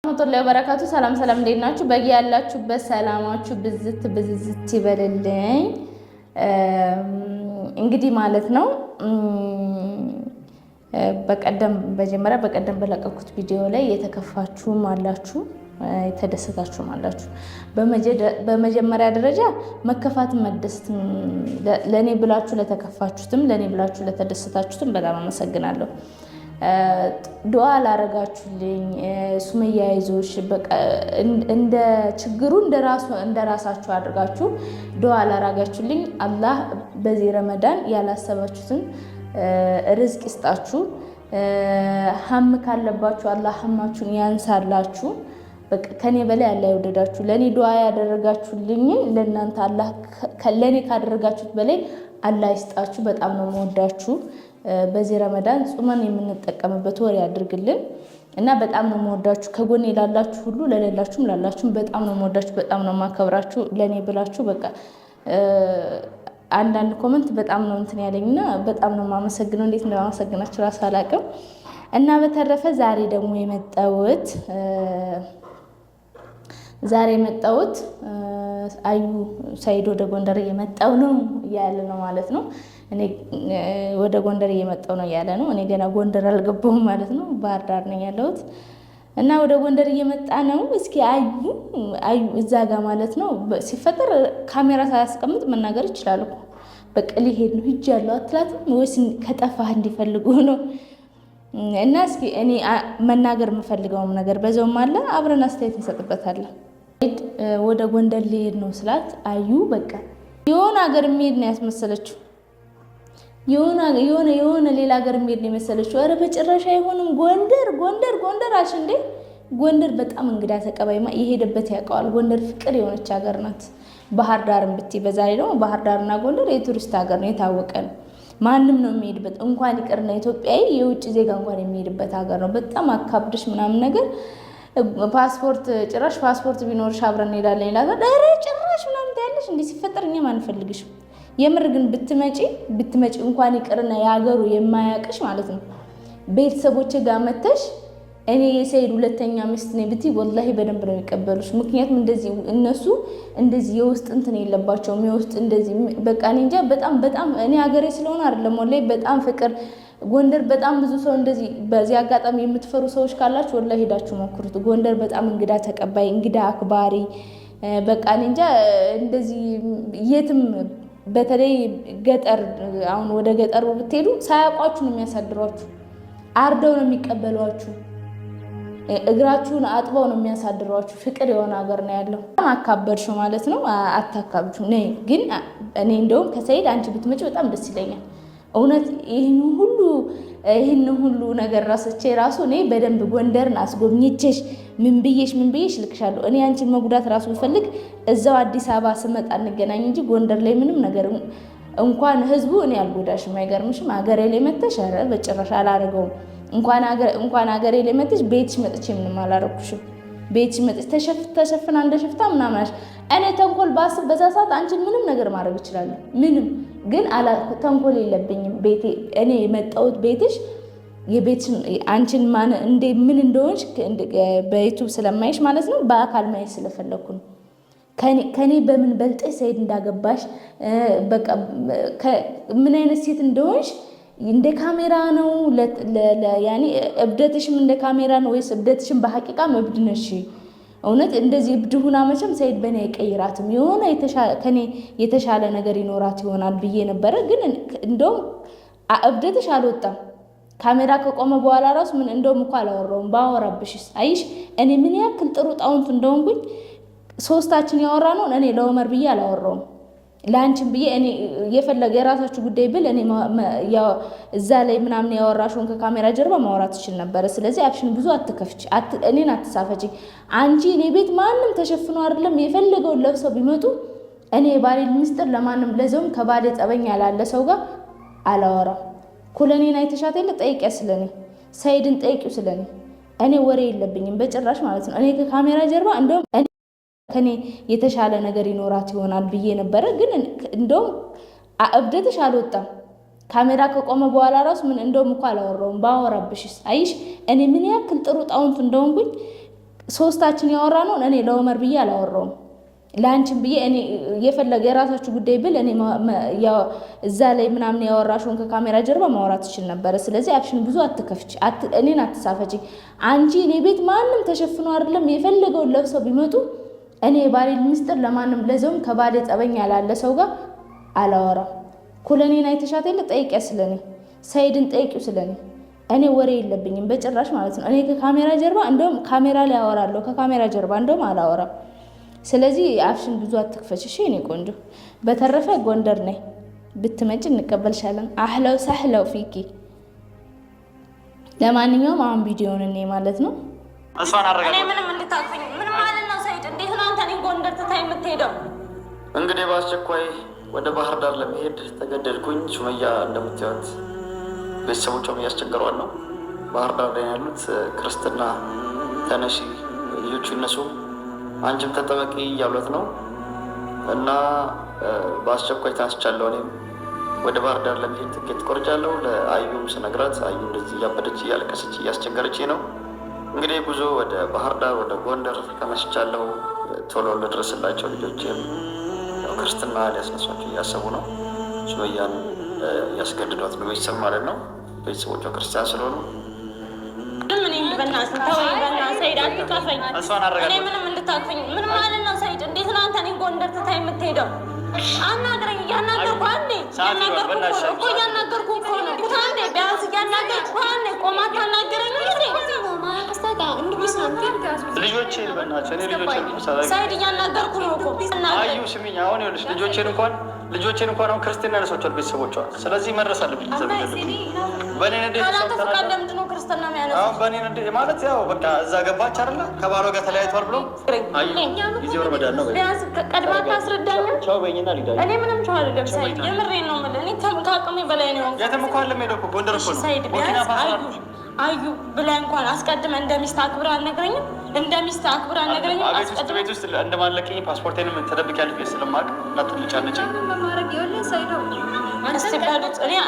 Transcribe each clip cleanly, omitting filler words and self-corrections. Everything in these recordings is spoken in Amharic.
ወራህመቱላሂ ወበረካቱ። ሰላም እንዴት ናችሁ? በያላችሁበት ሰላማችሁ ብዝት ይበልልኝ። እንግዲህ ማለት ነው በቀደም በለቀኩት ቪዲዮ ላይ የተከፋችሁም አላችሁ የተደሰታችሁም አላችሁ። በመጀመሪያ ደረጃ መከፋትም መደሰትም ለኔ ብላችሁ ለተከፋችሁትም ለኔ ብላችሁ ለተደሰታችሁትም በጣም አመሰግናለሁ። ዱዓ ላረጋችሁልኝ ሱመያ አይዞሽ በቃ እንደ ችግሩ እንደራሳችሁ አድርጋችሁ ዱዓ ላረጋችሁልኝ አላህ በዚህ ረመዳን ያላሰባችሁትን ርዝቅ ይስጣችሁ። ሀም ካለባችሁ አላህ ሀማችሁን ያንሳላችሁ። በቃ ከኔ በላይ አላህ ይወደዳችሁ። ለኔ ዱዓ ያደረጋችሁልኝ ለእናንተ አላህ ለኔ ካደረጋችሁት በላይ አላህ ይስጣችሁ። በጣም ነው የምወዳችሁ። በዚህ ረመዳን ጾመን የምንጠቀምበት ወር ያድርግልን እና በጣም ነው የምወዳችሁ። ከጎኔ ላላችሁ ሁሉ ለሌላችሁም ላላችሁም በጣም ነው የምወዳችሁ፣ በጣም ነው የማከብራችሁ። ለኔ ብላችሁ በቃ አንዳንድ ኮመንት በጣም ነው እንትን ያለኝና በጣም ነው የማመሰግነው። እንዴት እንደማመሰግናችሁ ራሱ አላውቅም። እና በተረፈ ዛሬ ደግሞ የመጣሁት አዩ ሰይድ ወደ ጎንደር እየመጣው ነው እያለ ነው ማለት ነው። እኔ ወደ ጎንደር እየመጣው ነው እያለ ነው። እኔ ገና ጎንደር አልገባሁም ማለት ነው። ባህር ዳር ነኝ ያለሁት እና ወደ ጎንደር እየመጣ ነው። እስኪ አዩ እዛ ጋር ማለት ነው ሲፈጠር ካሜራ ሳያስቀምጥ መናገር ይችላል እኮ በቃ ሊሄድ ነው ሂጅ ያለው አትላትም ወይስ ከጠፋህ እንዲፈልጉ ነው? እና እስኪ እኔ መናገር የምፈልገውም ነገር በዛውም አለ አብረን አስተያየት እንሰጥበታለን። ወደ ጎንደር ሊሄድ ነው ስላት አዩ በቃ የሆነ ሀገር የሚሄድ ነው ያስመሰለችው። የሆነ ሌላ ሀገር የሚሄድ ነው የመሰለችው። ኧረ በጭራሽ አይሆንም። ጎንደር አልሽ እንዴ? ጎንደር በጣም እንግዳ ተቀባይማ የሄደበት ያውቀዋል። ጎንደር ፍቅር የሆነች ሀገር ናት። ባህር ዳርም ብትይ በዛ ላይ ደግሞ ባህር ዳርና ጎንደር የቱሪስት ሀገር ነው፣ የታወቀ ነው። ማንም ነው የሚሄድበት። እንኳን ይቅርና ኢትዮጵያዊ የውጭ ዜጋ እንኳን የሚሄድበት ሀገር ነው። በጣም አካብድሽ ምናምን ነገር ፓስፖርት ቢኖርሽ አብረን እንሄዳለን ይላል። ኧረ ጭራሽ ምናምን ታያለሽ እንዴ? ሲፈጠር እኛም አንፈልግሽም። የምር ግን ብትመጪ እንኳን ይቅርና የሀገሩ የማያውቅሽ ማለት ነው ቤተሰቦች ጋር መተሽ እኔ የሰይድ ሁለተኛ ሚስት ነኝ ብትይ ወላሂ በደንብ ነው የሚቀበሉሽ። ምክንያቱም እነሱ እንደዚህ የውስጥ እንትን የለባቸውም። የውስጥ እንደዚህ በቃ እኔ እንጃ በጣም እኔ ሀገሬ ስለሆነ አይደለም ወላሂ በጣም ፍቅር ጎንደር በጣም ብዙ ሰው እንደዚህ በዚህ አጋጣሚ የምትፈሩ ሰዎች ካላችሁ ወላሂ ሄዳችሁ ሞክሩት። ጎንደር በጣም እንግዳ ተቀባይ እንግዳ አክባሪ በቃ እኔ እንጃ እንደዚህ የትም በተለይ ገጠር አሁን ወደ ገጠሩ ብትሄዱ ሳያውቋችሁ ነው የሚያሳድሯችሁ። አርደው ነው የሚቀበሏችሁ። እግራችሁን አጥበው ነው የሚያሳድሯችሁ። ፍቅር የሆነ ሀገር ነው ያለው። አካበድሽው ማለት ነው። አታካብጁ። ግን እኔ እንደውም ከሰይድ አንቺ ብትመጪ በጣም ደስ ይለኛል። እውነት ይህን ሁሉ ነገር ራስቼ ራሱ እኔ በደንብ ጎንደርን አስጎብኝቼሽ ምን ብዬሽ ልክሻለሁ። እኔ አንቺን መጉዳት ራሱ ብፈልግ እዛው አዲስ አበባ ስመጣ እንገናኝ እንጂ ጎንደር ላይ ምንም ነገር እንኳን ህዝቡ እኔ አልጎዳሽም። አይገርምሽም? ሀገሬ ላይ መተሽ ኧረ በጭራሽ አላረገውም። እንኳን ሀገሬ ላይ መተሽ ቤትሽ መጥቼ ምንም አላረኩሽም። ቤትሽ መጥቼ ተሸፍና እንደሽፍታ ምናምናሽ እኔ ተንኮል ባስብ በዛ ሰዓት አንቺን ምንም ነገር ማድረግ እችላለሁ። ምንም ግን ተንኮል የለብኝም። እኔ የመጣሁት ቤትሽ የቤትሽን አንቺን ምን እንደሆንሽ በዩቱብ ስለማይሽ ማለት ነው በአካል ማየት ስለፈለኩ ነው። ከኔ በምን በልጠሽ ሰይድ እንዳገባሽ በቃ ምን አይነት ሴት እንደሆንሽ እንደ ካሜራ ነው ያኔ እብደትሽም እንደ ካሜራ ነው ወይስ እብደትሽም በሐቂቃም እብድ ነሽ? እውነት እንደዚህ እብድ ሁና መቼም ሰይድ በእኔ አይቀይራትም። የሆነ ከኔ የተሻለ ነገር ይኖራት ይሆናል ብዬ ነበረ። ግን እንደውም እብደትሽ አልወጣም። ካሜራ ከቆመ በኋላ ራሱ ምን እንደውም እኮ አላወራውም። ባወራብሽስ አይሽ እኔ ምን ያክል ጥሩ ጣውንት እንደሆንኩኝ ሶስታችን ያወራ ነው። እኔ ለኦመር ብዬ አላወራውም። ለአንቺም ብዬ እኔ የፈለገ የራሳችሁ ጉዳይ ብል እኔ እዛ ላይ ምናምን ያወራሽውን ከካሜራ ጀርባ ማውራት ትችል ነበረ። ስለዚህ አፍሽን ብዙ አትከፍች፣ እኔን አትሳፈች። አንቺ እኔ ቤት ማንም ተሸፍኖ አይደለም የፈለገውን ለብሰው ቢመጡ እኔ የባሌ ሚስጥር ለማንም ለዘውም ከባሌ ጸበኛ ላለ ሰው ጋር አላወራም። ኩለኔን አይተሻት የለ ጠይቂያ ስለኔ ሰይድን ጠይቂው ስለኔ። እኔ ወሬ የለብኝም በጭራሽ ማለት ነው። እኔ ከካሜራ ጀርባ እንደውም ከኔ የተሻለ ነገር ይኖራት ይሆናል ብዬ ነበረ። ግን እንደውም እብደትሽ አልወጣም። ካሜራ ከቆመ በኋላ ራሱ ምን እንደውም እኮ አላወራውም። ባወራብሽስ አይሽ እኔ ምን ያክል ጥሩ ጣውንት እንደሆንኩኝ ሶስታችን ያወራ ነው። እኔ ለኦመር ብዬ አላወራውም፣ ለአንቺም ብዬ እኔ የፈለገ የራሳችሁ ጉዳይ ብል እኔ እዛ ላይ ምናምን ያወራሽውን ከካሜራ ጀርባ ማውራት ትችል ነበረ። ስለዚህ አፍሽን ብዙ አትከፍች፣ እኔን አትሳፈጪ። አንቺ እኔ ቤት ማንም ተሸፍኖ አይደለም የፈለገውን ለብሰው ቢመጡ እኔ የባሌ ምስጢር ለማንም ለዘውም ከባሌ ጸበኛ ላለ ሰው ጋር አላወራም። ኩለኔን አይተሻት የለ ጠይቂያ ስለኔ፣ ሰይድን ጠይቂው ስለኔ። እኔ ወሬ የለብኝም በጭራሽ ማለት ነው። እኔ ከካሜራ ጀርባ እንደውም ካሜራ ላይ አወራለሁ፣ ከካሜራ ጀርባ እንደውም አላወራም። ስለዚህ አፍሽን ብዙ አትክፈች እሺ እኔ ቆንጆ። በተረፈ ጎንደር ነይ ብትመጪ እንቀበልሻለን። አህለው ሳህለው ፊኪ። ለማንኛውም አሁን ቪዲዮውን እኔ ማለት ነው እሷን አረጋግጥ። እኔ ምንም እንድታውቁኝ ምን ማለት ነው ሰይድ? እንዴት ነው አንተ እኔን ጎንደር ትታይ የምትሄደው? እንግዲህ በአስቸኳይ ወደ ባህር ዳር ለመሄድ ተገደድኩኝ። ሱመያ እንደምታዩት ቤተሰቦቿም እያስቸገሯት ነው። ባህር ዳር ላይ ያሉት ክርስትና ተነሺ ልጆቹ እነሱ አንቺም ተጠበቂ እያሉት ነው እና በአስቸኳይ ታስቻለሁ። እኔም ወደ ባህር ዳር ለመሄድ ትኬት ቆርጫለሁ። ለአዩም ስነግራት አዩ እንደዚህ እያበደች እያለቀሰች እያስቸገረች ነው። እንግዲህ ጉዞ ወደ ባህር ዳር ወደ ጎንደር ተነስቻለሁ። ቶሎ ልድረስላቸው። ልጆችም ክርስትና ሊያስነሷቸው እያሰቡ ነው። ሱመያን ያስገድዷት ነው ቤተሰብ ማለት ነው። ቤተሰቦቿ ክርስቲያን ስለሆኑ ሰይድ አትካፈኝ። እኔ ምንም እንድታቅፈኝ ምን ማለት ነው ሰይድ? እንዴት ነው አንተ እኔን ጎንደር ትታይ የምትሄደው? አናግረኝ። እያናገርኩ አንዴ እያናገርኩ እኮ ነው። አንዴ ቢያንስ እያናገርኩ አንዴ ቆማ ታናገረኝ ልጆቼን በእናትሽ እኔ ልጆቼን ሰይድ እያናገርኩ ነው እኮ። አዩ ስሚኝ፣ አሁን ይኸውልሽ ልጆቼን እንኳን አሁን ክርስትና ያነሷቸዋል ቤተሰቦቿ። ስለዚህ መድረስ አለብኝ። በእኔ ንዴት ለምንድን ነው ክርስትና የሚያነሱት? አሁን በእኔ ንዴት ማለት ያው በቃ እዛ ገባች አይደለ ከባሏ ጋር ተለያይቷል ብሎ ጊዜ ረመዳን ነው። ቢያንስ ቀድማ ታስረዳኝም። ቻው በይኝና ሊዳ እኔ ምንም ቻው አይደለም ሰይድ፣ የምሬን ነው የምልህ። እኔ ከአቅሜ በላይ ነው። የትም እኮ አለም ሄደው እኮ ጎንደር እኮ ነው ሰይድ። ቢያንስ አዩ ብለህ እንኳን አስቀድመህ እንደ ሚስት አክብረህ አልነግረኝም? እንደ ሚስት አክብረህ አልነግረኝም? ቤት ውስጥ እንደማለቀኝ ፓስፖርቴንም ተደብቂያለሽ ቤት ስለማውቅ እናትልጫነች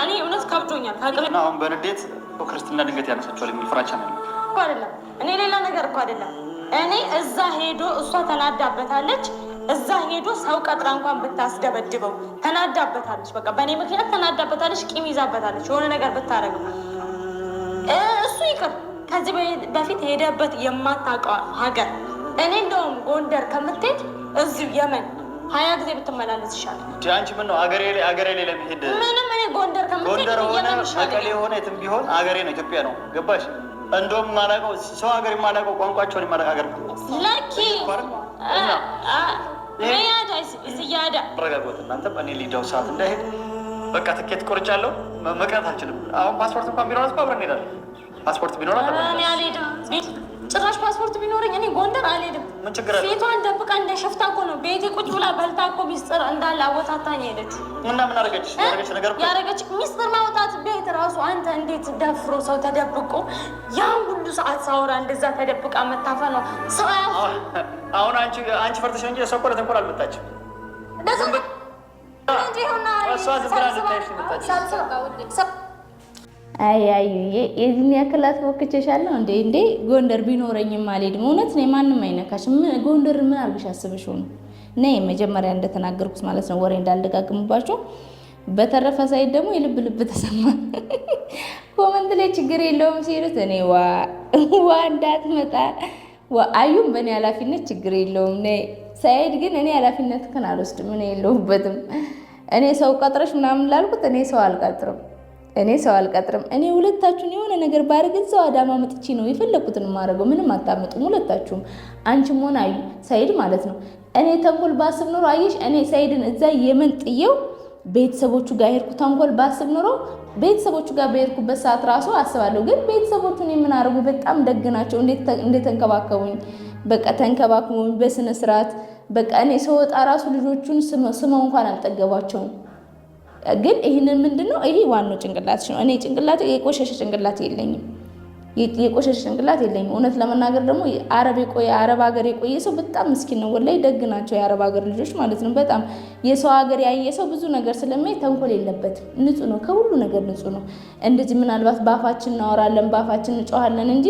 እኔ እውነት ከብዶኛል። አሁን በንዴት ክርስትና ድንገት ያነሳቸዋል የሚል ፍራቻ ነው አይደለም። እኔ ሌላ ነገር እኮ አይደለም። እኔ እዛ ሄዶ እሷ ተናዳበታለች። እዛ ሄዶ ሰው ቀጥራ እንኳን ብታስደበድበው ተናዳበታለች። በቃ በእኔ ምክንያት ተናዳበታለች፣ ቂም ይዛበታለች። የሆነ ነገር ብታደርገው እሱ ይቅር። ከዚህ በፊት ሄደበት የማታውቀው ሀገር እኔ እንደውም ጎንደር ከምትሄድ እዚሁ የመን 20 ጊዜ ብትመላለስ ይሻላል። አንቺ ምን ነው አገሬ ላይ ለመሄድ ምንም እኔ ጎንደር ከምትሄድ ሆነ መቀሌ ሆነ የትም ቢሆን አገሬ ነው፣ ኢትዮጵያ ነው። ገባሽ? እንደውም ማላውቀው ሰው ሀገር የማላውቀው ቋንቋቸውን የማላውቀው ሀገር ለኪ ያዳ ዝያዳ ረጋግጥ። እናንተ እኔ ሊዳው ሰዓት እንዳይሄድ በቃ ትኬት ቆርጫለሁ። መቅረት አልችልም። አሁን ፓስፖርት እንኳን ቢኖር አብረን እንሄዳለን። ፓስፖርት ቢኖር እኔ አልሄድም። ጭራሽ ፓስፖርት ቢኖረኝ እኔ ጎንደር አልሄድም። ምን ችግር አለ? ፊቷን ደብቃ እንደ ሸፍታ እኮ ነው ቤቴ ቁጭ ብላ በልታ እኮ ሚስጥር እንዳለ አወጣታኝ ሄደችው። እና ምን አደረገች? ያደረገች ሚስጥር ማውጣት ቤት ራሱ። አንተ እንዴት ደፍሮ ሰው ተደብቆ ያን ሁሉ ሰዓት ሳወራ እንደዛ ተደብቃ መታፈ ነው ሰው አሁን አንቺ ፈርተሽ እንጂ ሰው እኮ ለተንኮል አልመጣችም። አያዩዬ የዚህን ያክል አትሞክቼሻለሁ እንዴ? ጎንደር ቢኖረኝም አልሄድም። እውነት ነው፣ ማንም አይነካሽም። ጎንደር ምን አድርግሽ አስበሽው ነው? ነይ መጀመሪያ እንደተናገርኩት ማለት ነው፣ ወሬ እንዳልደጋግምባቸው። በተረፈ ሳይድ ደግሞ የልብ ልብ ተሰማ። ኮመንት ላይ ችግር የለውም ሲሉት እኔ ዋ እንዳትመጣ አዩም በእኔ ኃላፊነት ችግር የለውም ነይ። ሳይድ ግን እኔ ኃላፊነት ከን አልወስድም፣ እኔ የለሁበትም። እኔ ሰው ቀጥረሽ ምናምን ላልኩት እኔ ሰው አልቀጥርም። እኔ ሁለታችሁን የሆነ ነገር ባደርግ እዛው አዳማ መጥቼ ነው የፈለኩትን የማደርገው። ምንም አታመጡም ሁለታችሁም፣ አንቺም ሆነ አዩ ሳይድ ማለት ነው። እኔ ተንኮል ባስብ ኖሮ አየሽ፣ እኔ ሳይድን እዛ የመን ጥዬው ቤተሰቦቹ ጋር ሄድኩ። ተንኮል ባስብ ኖሮ ቤተሰቦቹ ጋር በሄድኩበት ሰዓት ራሱ አስባለሁ። ግን ቤተሰቦቹን የምናደርጉ በጣም ደግ ናቸው። እንዴት ተንከባከቡኝ። በቃ ተንከባክቡኝ በስነ ስርዓት። በቃ እኔ ስወጣ ራሱ ልጆቹን ስመው እንኳን አልጠገቧቸውም። ግን ይህንን ምንድነው ይሄ ዋናው ጭንቅላትሽ ነው። እኔ ጭንቅላት የቆሸሸ ጭንቅላት የለኝም። እውነት ለመናገር ደግሞ አረብ ሀገር የቆየ ሰው በጣም ምስኪን ነው። ወላሂ ደግ ናቸው የአረብ ሀገር ልጆች ማለት ነው። በጣም የሰው ሀገር ያየ ሰው ብዙ ነገር ስለማይ ተንኮል የለበትም። ንጹህ ነው፣ ከሁሉ ነገር ንጹህ ነው። እንደዚህ ምናልባት ባፋችን እናወራለን፣ ባፋችን እንጮሃለን እንጂ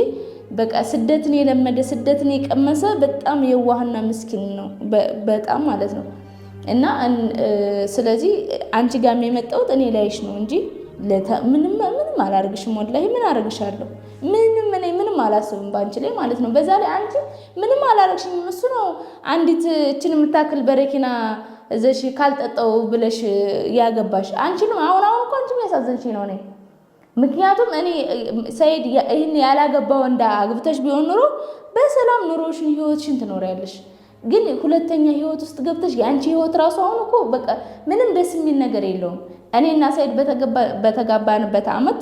በቃ ስደትን የለመደ ስደትን የቀመሰ በጣም የዋህና ምስኪን ነው በጣም ማለት ነው። እና ስለዚህ አንቺ ጋር የመጣሁት እኔ ላይሽ ነው እንጂ ምንም አላርግሽም። ወላሂ ምን አረግሻለሁ? ምንም አላስብም ባንቺ ላይ ማለት ነው። በዛ ላይ አንቺ ምንም አላረግሽኝም። እሱ ነው አንዲት እችን የምታክል በረኪና እዘሽ ካልጠጣው ብለሽ ያገባሽ። አንቺንም አሁን እኮ አንቺም ያሳዘንሽኝ ነው እኔ። ምክንያቱም እኔ ሰይድ ይሄን ያላገባው እንዳ አግብተሽ ቢሆን ኑሮ በሰላም ኑሮሽን ህይወትሽን ትኖሪያለሽ። ግን ሁለተኛ ህይወት ውስጥ ገብተሽ ያንቺ ህይወት ራሱ አሁን እኮ በቃ ምንም ደስ የሚል ነገር የለውም። እኔና ሰይድ በተጋባንበት አመት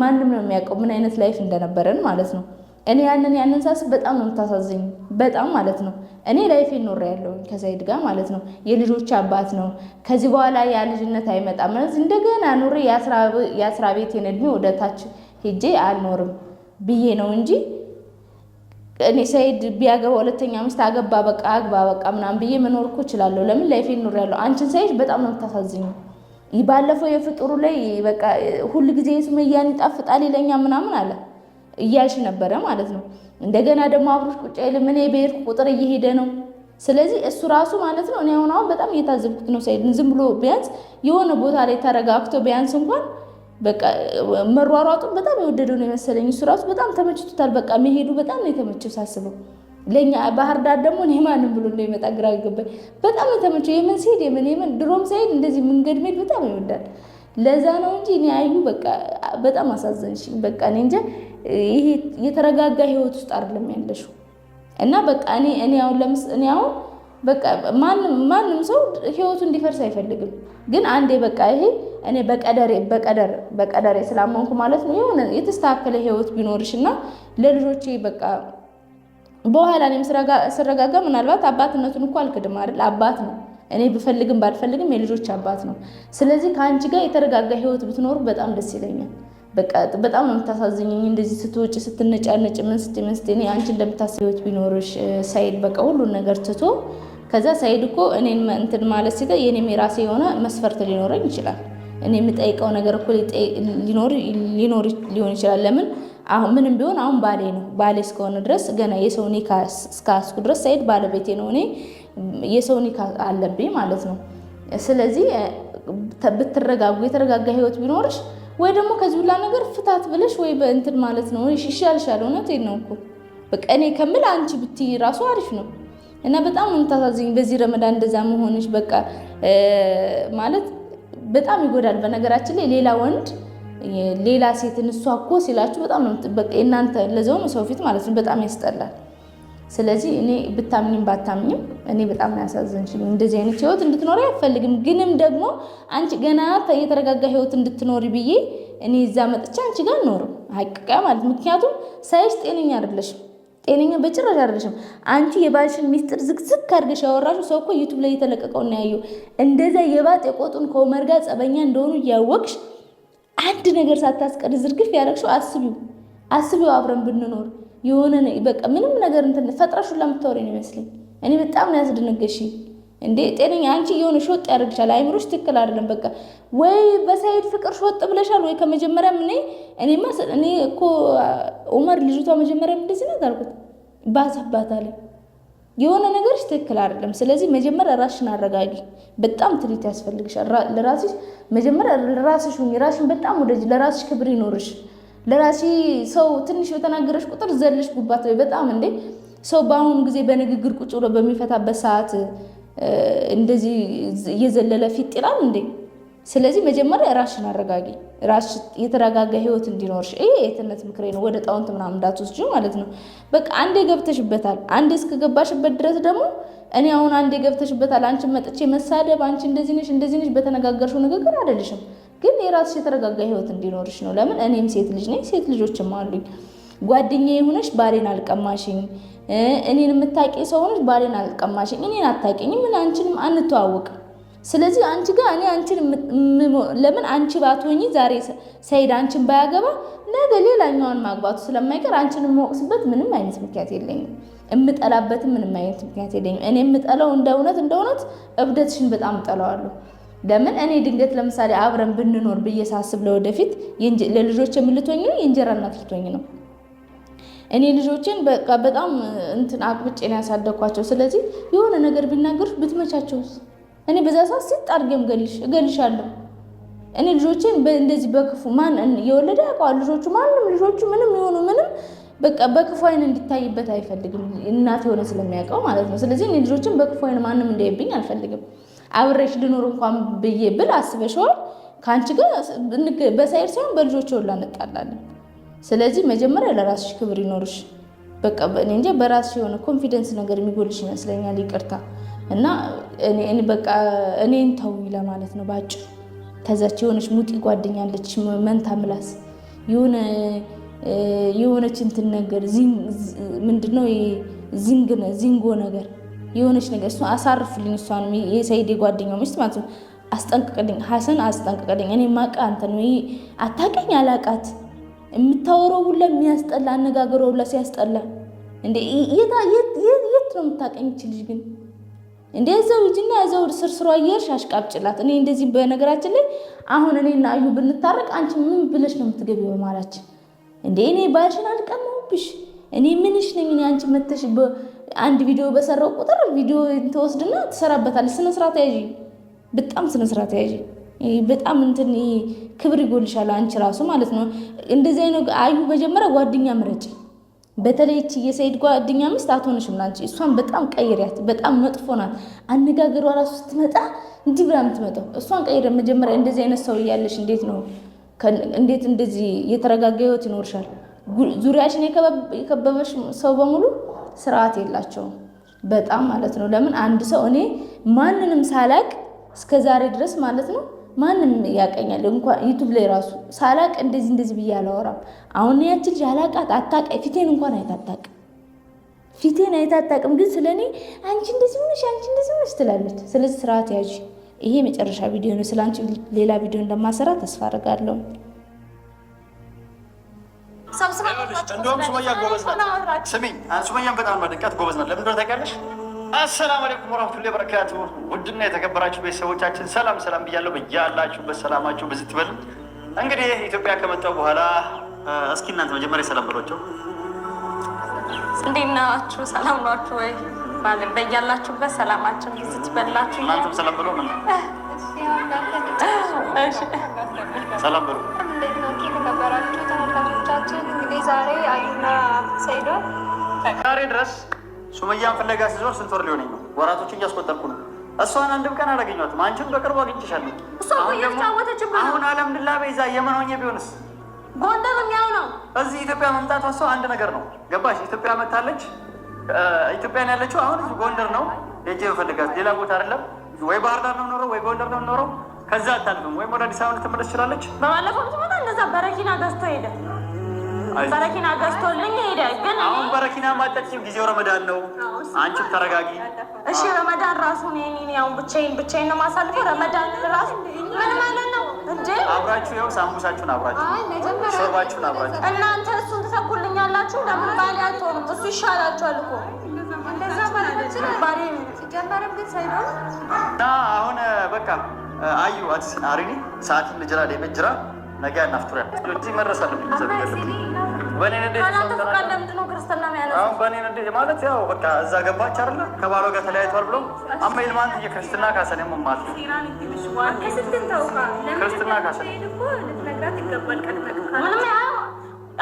ማንም ነው የሚያውቀው ምን አይነት ላይፍ እንደነበረን ማለት ነው። እኔ ያንን ሳስብ በጣም ነው የምታሳዝኝ በጣም ማለት ነው። እኔ ላይፍ ኖሬያለሁ ከሰይድ ጋር ማለት ነው። የልጆች አባት ነው። ከዚህ በኋላ ያ ልጅነት አይመጣም። እንደገና ኑሬ የአስራ ቤቴን እድሜ ወደ ታች ሄጄ አልኖርም ብዬ ነው እንጂ እኔ ሰይድ ቢያገባ ሁለተኛ ሚስት አገባ በቃ አግባ በቃ ምናምን ብዬ መኖር እኮ እችላለሁ። ለምን ላይፍ ኖሬያለሁ። አንቺን ሳይሽ በጣም ነው የምታሳዝኝ። ባለፈው የፍጡሩ ላይ በቃ ሁሉ ጊዜ ሱመያን ይጣፍጣል ይለኛ ምናምን አለ እያልሽ ነበረ ማለት ነው። እንደገና ደግሞ አብሮሽ ቁጭ አይልም። እኔ በሄድኩ ቁጥር እየሄደ ነው። ስለዚህ እሱ ራሱ ማለት ነው እኔ አሁን በጣም እየታዘብኩት ነው። ሰይድ ዝም ብሎ ቢያንስ የሆነ ቦታ ላይ ተረጋግቶ ቢያንስ እንኳን በቃ መሯሯጡን በጣም የወደደው ነው የመሰለኝ። እሱ ራሱ በጣም ተመችቶታል። በቃ መሄዱ በጣም ነው የተመቸው ሳስበው። ለኛ ባህር ዳር ደግሞ እኔ ማንም ብሎ እንደሚመጣ ግራ ገባኝ። በጣም ነው የተመቸው። የምን ሲሄድ የምን ድሮም ሳይድ እንደዚህ መንገድ መሄድ በጣም ይወዳል። ለዛ ነው እንጂ እኔ አዩ በቃ በጣም አሳዘንሽ። በቃ እኔ እንጃ ይሄ የተረጋጋ ህይወት ውስጥ አይደለም ያለሽው። እና በቃ እኔ አሁን በቃ ማንም ሰው ህይወቱ እንዲፈርስ አይፈልግም። ግን አንዴ በቃ ይሄ እኔ በቀደሬ ስላመንኩ ማለት ነው የሆነ የተስተካከለ ህይወት ቢኖርሽና ለልጆቼ በቃ በኋላ እኔም ስረጋጋ ምናልባት አባትነቱን እኮ አልክድም አይደል? አባት ነው። እኔ ብፈልግም ባልፈልግም የልጆች አባት ነው። ስለዚህ ከአንቺ ጋር የተረጋጋ ህይወት ብትኖሩ በጣም ደስ ይለኛል። በቃ በጣም ነው የምታሳዝኝኝ። እንደዚህ ስትወጪ ስትነጫነጭ ምን ስትይ እኔ አንቺ እንደምታስብ ህይወት ቢኖርሽ ሰይድ በቃ ሁሉን ነገር ትቶ ከዛ ሰይድ እኮ እኔን እንትን ማለት ሲተ የኔም የራሴ የሆነ መስፈርት ሊኖረኝ ይችላል። እኔ የምጠይቀው ነገር እኮ ሊሆን ይችላል። ለምን አሁን ምንም ቢሆን አሁን ባሌ ነው። ባሌ እስከሆነ ድረስ ገና የሰው ኒካ እስካስኩ ድረስ ሰይድ ባለቤቴ ነው። እኔ የሰው ኒካ አለብኝ ማለት ነው። ስለዚህ ብትረጋጉ የተረጋጋ ህይወት ቢኖርሽ ወይ ደግሞ ከዚህ ሁላ ነገር ፍታት ብለሽ ወይ በእንትን ማለት ነው ይሻልሻል። እውነቴን ነው እኮ በቃ እኔ ከምል አንቺ ብትይ ራሱ አሪፍ ነው። እና በጣም ነው የምታሳዝኝ በዚህ ረመዳን እንደዛ መሆንሽ በቃ ማለት በጣም ይጎዳል። በነገራችን ላይ ሌላ ወንድ ሌላ ሴትን እሷ እኮ ሲላችሁ በጣም ነው በቃ እናንተ ለዘው ነው ሰው ፊት ማለት ነው በጣም ያስጠላል። ስለዚህ እኔ ብታምኝም ባታምኝም እኔ በጣም ነው ያሳዝንሽኝ። እንደዚህ አይነት ህይወት እንድትኖሪ አልፈልግም። ግንም ደግሞ አንቺ ገና የተረጋጋ ህይወት እንድትኖሪ ብዬ እኔ እዛ መጥቻ አንቺ ጋር ኖርም ሀቂቃ ማለት ምክንያቱም ሳይሽ ጤነኛ አይደለሽም። ጤነኛ በጭራሽ አይደለሽም። አንቺ የባልሽን ሚስጥር ዝግዝግ አድርገሽ ያወራሽው ሰው እኮ ዩቲዩብ ላይ የተለቀቀው ነው ያየው። እንደዛ የባጥ የቆጡን ከኡመር ጋር ጸበኛ እንደሆኑ እያወቅሽ አንድ ነገር ሳታስቀር ዝርግፍ ያደረግሽው አስቢው አብረን ብንኖር የሆነ በቃ ምንም ነገር እንትን ፈጥረሽው ለምታወሪ ነው ይመስለኝ። እኔ በጣም ነው ያስደነገጥሽኝ። እንዴ ጤነኛ አንቺ የሆነ ሾጥ ያደርግሻል። አይምሮሽ ትክክል አይደለም። በቃ ወይ በሰይድ ፍቅር ሾጥ ብለሻል ወይ ከመጀመሪያም እኔ እኮ ኡመር ልጅቷ መጀመሪያም እንደዚህ ነው አልኩት ባሰባታለ የሆነ ነገርሽ ትክክል አይደለም። ስለዚህ መጀመሪያ ራስሽን አረጋጊ። በጣም ትሪት ያስፈልግሻል ለራስሽ። መጀመሪያ ለራስሽ ሁኚ። ራስሽን በጣም ወደጂ። ለራስሽ ክብር ይኖርሽ። ለራስሽ ሰው ትንሽ በተናገረሽ ቁጥር ዘለሽ ጉባት ወይ በጣም እንዴ ሰው በአሁኑ ጊዜ በንግግር ቁጭ ብሎ በሚፈታበት ሰዓት እንደዚህ እየዘለለ ፊት ይላል እንዴ? ስለዚህ መጀመሪያ ራስሽን አረጋጊ። ራስሽ የተረጋጋ ህይወት እንዲኖርሽ ይሄ የትነት ምክሬ ነው። ወደ ጣውንት ምናምን እንዳትወስጂው ማለት ነው። በቃ አንዴ ገብተሽበታል። አንዴ እስከገባሽበት ድረስ ደግሞ እኔ አሁን አንዴ ገብተሽበታል። አንቺ መጥቼ መሳደብ አንቺ እንደዚህ ነሽ በተነጋገርሽው ንግግር አይደለሽም። ግን የራስሽ የተረጋጋ ህይወት እንዲኖርሽ ነው። ለምን እኔም ሴት ልጅ ነኝ፣ ሴት ልጆችም አሉኝ። ጓደኛዬ ሆነሽ ባሌን አልቀማሽኝ፣ እኔን የምታውቂ ሰው ሆነሽ ባሌን አልቀማሽኝ፣ እኔን አታውቂኝም፣ ምን አንቺንም አንተዋወቅም። ስለዚህ አንቺ ጋር እኔ አንቺን ለምን አንቺ ባትሆኚ ዛሬ ሰይድ አንቺን ባያገባ ነገ ሌላኛውን ማግባቱ ስለማይቀር አንቺን የምወቅስበት ምንም አይነት ምክንያት የለኝም። እምጠላበትም ምንም አይነት ምክንያት የለኝም። እኔ የምጠላው እንደ እውነት እብደትሽን በጣም እጠላዋለሁ። ለምን እኔ ድንገት ለምሳሌ አብረን ብንኖር ብዬ ሳስብ ለወደፊት ለልጆች የምልቶኝ ነው የእንጀራ እናት ልትሆኝ ነው። እኔ ልጆችን በቃ በጣም እንትን አቅብጬ ነው ያሳደኳቸው። ስለዚህ የሆነ ነገር ቢናገሩሽ ብትመቻቸውስ? እኔ በዛ ሰዓት ሲጥ አድርጌም እገልሻለሁ። እኔ ልጆችን እንደዚህ በክፉ ማን የወለደ ያውቀዋል። ልጆቹ ምንም የሆኑ ምንም በቃ በክፉ አይን እንዲታይበት አይፈልግም። እናት የሆነ ስለሚያውቀው ማለት ነው። ስለዚህ እኔ ልጆችን በክፉ አይን ማንም እንዳይብኝ አልፈልግም። አብሬሽ ልኖር እንኳን ብዬ ብል አስበሽዋል። ከአንቺ ጋር በሳይር ሳይሆን በልጆች ሁላ እንጣላለን። ስለዚህ መጀመሪያ ለራስሽ ክብር ይኖርሽ። በቃ እኔ እንጃ በራስሽ የሆነ ኮንፊደንስ ነገር የሚጎልሽ ይመስለኛል። ይቅርታ እና እኔ በቃ እኔን ተውኝ ለማለት ነው ባጭ። ከዛች የሆነች ሙጢ ጓደኛለች መንታ ምላስ የሆነች እንትን ነገር ምንድነው ዚንጎ ነገር የሆነች ነገር እሱ አሳርፍልኝ። እሷን የሰይዴ ጓደኛው ሚስት ማለት ነው። አስጠንቅቅልኝ ሐሰን አስጠንቅቅልኝ። እኔ ማቃ አንተ ነው አታውቅኝ አላቃት የምታወራው ሁላ የሚያስጠላ አነጋገሯ ሁላ ሲያስጠላ እንዴ! የት ነው የምታውቀኝ ልጅ ግን እንዴ? እዛው ልጅና እዛው ስርስሯ እየሄድሽ አሽቃብጭላት። እኔ እንደዚህ በነገራችን ላይ አሁን እኔና አዩ ብንታረቅ አንቺ ምን ብለሽ ነው የምትገቢው በማላችን እንዴ? እኔ ባልሽን አልቀማሁብሽ። እኔ ምንሽ ነኝ? እኔ አንቺ መተሽ አንድ ቪዲዮ በሰራው ቁጥር ቪዲዮ ተወስድና ትሰራበታለሽ። ስነ ስርዓት ያዢ፣ በጣም ስነ ስርዓት ያዢ። በጣም እንትን ክብር ይጎልሻል አንቺ ራሱ ማለት ነው። እንደዚህ አይነት አዩ መጀመሪያ ጓደኛ ምረጭ። በተለይ እቺ የሰይድ ጓደኛ ሚስት አትሆንሽም ላንቺ። እሷን በጣም ቀይሪያት። በጣም መጥፎ ናት። አነጋገሯ ራሱ ስትመጣ እንዲህ ብላ የምትመጣው እሷን ቀይረ። መጀመሪያ እንደዚህ አይነት ሰው እያለሽ እንዴት እንደዚህ የተረጋጋ ህይወት ይኖርሻል? ዙሪያሽን የከበበሽ ሰው በሙሉ ስርዓት የላቸውም በጣም ማለት ነው። ለምን አንድ ሰው እኔ ማንንም ሳላቅ እስከ ዛሬ ድረስ ማለት ነው ማንም ያቀኛል እንኳን ዩቲዩብ ላይ ራሱ ሳላቅ እንደዚህ ብዬ አላወራም። አሁን ያቺ ልጅ አላቃት አታውቅም። ፊቴን እንኳን አይታጣቅም። ግን ስለኔ አንቺ እንደዚህ ሆነሽ ትላለች። ስለዚህ ስርዓት ያዥ። ይሄ መጨረሻ ቪዲዮ ነው። ስላንቺ ሌላ ቪዲዮ እንደማሰራ ተስፋ አደርጋለሁ። እንደውም ሱመያ ጎበዝ ናት። ስሚኝ፣ ሱመያን በጣም ማደንቃት ጎበዝ ናት። ለምን እንደሆነ ታውቂያለሽ? አሰላሙ አለይኩም ወራህመቱላሂ ወበረካቱ። ውድና የተከበራችሁ ቤተሰቦቻችን ሰላም ብያለሁ። በያላችሁበት ሰላማችሁ ብዙ ትበል። እንግዲህ ኢትዮጵያ ከመጣሁ በኋላ እስኪ እናንተ መጀመሪያ ሰላም በሏቸው። እንዴት ናችሁ? ሰላም ናችሁ ወይ? በያላችሁበት ሰላማችሁ ብዙ ትበላችሁ። እናንተም ሰላም በሉ። ምን ሰላም በሉ። የተከበራችሁ ተመልካቾቻችን እንግዲህ ዛሬ አዩና ሰይዶ ዛሬ ድረስ ሱመያን ፍለጋ ሲዞር ስንት ወር ሊሆነኝ ነው? ወራቶችን እያስቆጠርኩ ነው። እሷን አንድም ቀን አላገኘኋትም። አንቺም በቅርቡ አግኝቼሻለሁ። አሁን አልሐምዱሊላህ በይዛ የመን ሆኜ ቢሆንስ ጎንደር የሚያው ነው። እዚህ ኢትዮጵያ መምጣቷ እሷ አንድ ነገር ነው። ገባሽ? ኢትዮጵያ መታለች። ኢትዮጵያን ያለችው አሁን እዚህ ጎንደር ነው። ሄጄ እፈልጋት ሌላ ቦታ አይደለም። ወይ ባህር ዳር ነው የምኖረው ወይ ጎንደር ነው የምኖረው። ከዛ አታልፍም። ወይም ወደ አዲስ አበባ ልትመለስ ትችላለች። በባለፈው ብትመጣ እንደዛ በረኪና ገዝቶ ሄደ። በረኪና ገዝቶልኝ ሄደ። ግን አሁን በረኪና ማጠጪው ጊዜው ረመዳን ነው። አንቺም ተረጋጊ እሺ። ረመዳን ራሱ እኔ አሁን ብቻዬን ነው የማሳልፈው። ረመዳን ራሱ ምን ማለት ነው እንዴ? አብራችሁ ይኸው ሳምቡሳችሁን አብራችሁ ሾርባችሁን አብራችሁ እናንተ እሱን ትተኩልኛላችሁ። ለምን ባሌ አትሆኑም? እሱ ይሻላችኋል እኮ እንደዛ ባሌ ሲጀመርም ግን ሳይሆን እና አሁን በቃ አዩ አትስና አሪኒ ሰዓትን ልጅራ ለመጅራ ነገ እናፍጥራለን። ስለዚህ መረሳል ማለት ያው በቃ እዛ ገባች አይደለ? ከባሏ ጋር ተለያይቷል ብሎ አማይል ማንት የክርስትና ካሰነ መማት ክርስትና ካሰነ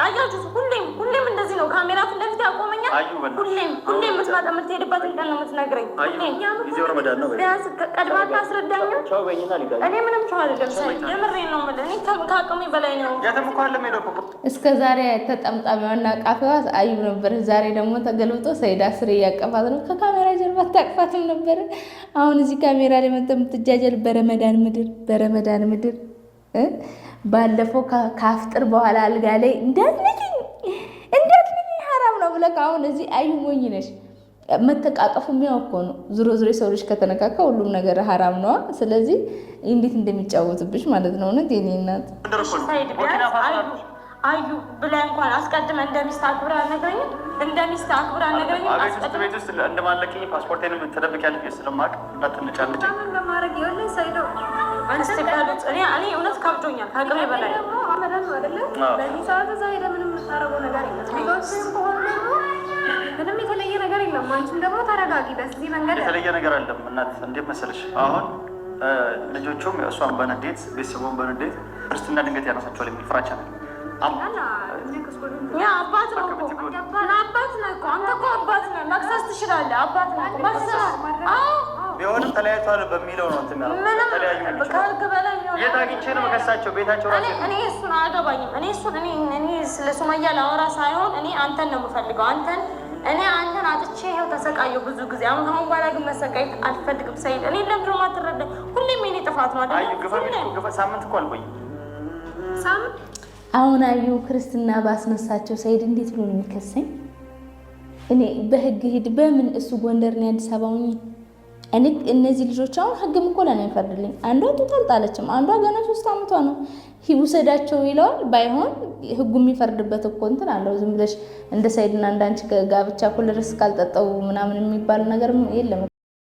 አያችሁ። ሁሌም እንደዚህ ነው። ካሜራ ፊት ለፊት ያቆመኛል። ሁሌም የምትሄድበት ቀን ነው የምትነግረኝ። ጊዜው ረመዳን ነው። ቢያንስ ቀድማ ታስረዳኝ። እኔ ምንም ቻው አይደለም። የምሬን ነው የምልህ። እኔ ከአቅሜ በላይ ነው። እስከ ዛሬ ተጠምጣሚዋና ቃፊዋ አዩ ነበር። ዛሬ ደግሞ ተገልብጦ ሰይዳ ስር እያቀፋት ነው። ከካሜራ ጀርባ ታቅፋትም ነበር። አሁን እዚህ ካሜራ ላይ መጥተህ የምትጃጀል በረመዳን ምድር ባለፈው ካፍጥር በኋላ አልጋ ላይ እንዳትነኪኝ ሐራም ነው ብለህ አሁን እዚህ አዩ ሞኝ ነሽ። መተቃቀፉ የሚያው እኮ ነው። ዙሮ ሰው ልጅ ከተነካካ ሁሉም ነገር ሐራም ነው። ስለዚህ እንዴት እንደሚጫወትብሽ ማለት ነው። እውነት የኔ እናት አዩ ብለህ እንኳን አስቀድመህ እንደሚስት አክብረህ አልነግረኝም? እንደሚስት አክብረህ አልነግረኝም? አቤት ውስጥ ቤት ውስጥ እንደማለቅኝ ፓስፖርቴንም ተደብቂያለሽ ስለማውቅ እንዳትነጫነጭ ለማድረግ ይኸውልህ ሰይዶ እኔ እውነት ከብዶኛል ከአቅሜ በላይ በዚህ ሰዓት እዛ ሄደህ ምንም የምታደርገው ነገር የለም። ምንም የተለየ ነገር የለም። አንቺም ደግሞ ተረጋጊ። በዚህ መንገድ የተለየ ነገር አለም እናት። እንዴት መሰለሽ አሁን ልጆቹም እሷን በንዴት ቤተሰቡን በንዴት ክርስትና ድንገት ያነሳቸዋል የሚል ፍራቻ ነው። አባት ነው እኮ አባት ነው እኮ አንተ እኮ አባት ነው። መክሰስ ትችላለህ። አባት ነው እኮ መክሰስ ቢሆንም ተለያይቷል በሚለው ነው እንትን ያለው። ተለያዩ ከህግ በላይ ነው። የት አግኝቼ ነው መከሳቸው? ቤታቸው ራሱ እኔ እሱን አያገባኝም። እኔ ስለ ሱመያ ላወራ ሳይሆን እኔ አንተን ነው የምፈልገው። አንተን አጥቼ ይኸው ተሰቃየሁ ብዙ ጊዜ። አሁን በኋላ ግን መሰቃየት አልፈልግም። ሰይድ እኔ ለምንድን ነው የማትረዳኝ? ሁሌም የኔ ጥፋት ነው አይደል? አዩ ግፋ ሳምንት እኮ አልቆይም። ሳምንት አሁን አዩ ክርስትና ባስነሳቸው ሰይድ እንዴት ብሎ ነው የሚከሰኝ? እኔ በህግ ሂድ በምን እሱ ጎንደር ነው አዲስ አበባ ነኝ። እኔ እነዚህ ልጆች አሁን ህግም እኮ ለኔ አይፈርድልኝ። አንዷ ተጣልጣለችም፣ አንዷ ገና 3 ዓመቷ ነው። ውሰዳቸው ይለዋል። ባይሆን ህጉ የሚፈርድበት እኮ እንትን አለው። ዝም ብለሽ እንደ ሰይድና እንዳንቺ ጋብቻ እኮ ልርስ ካልጠጣው ምናምን የሚባል ነገር የለም።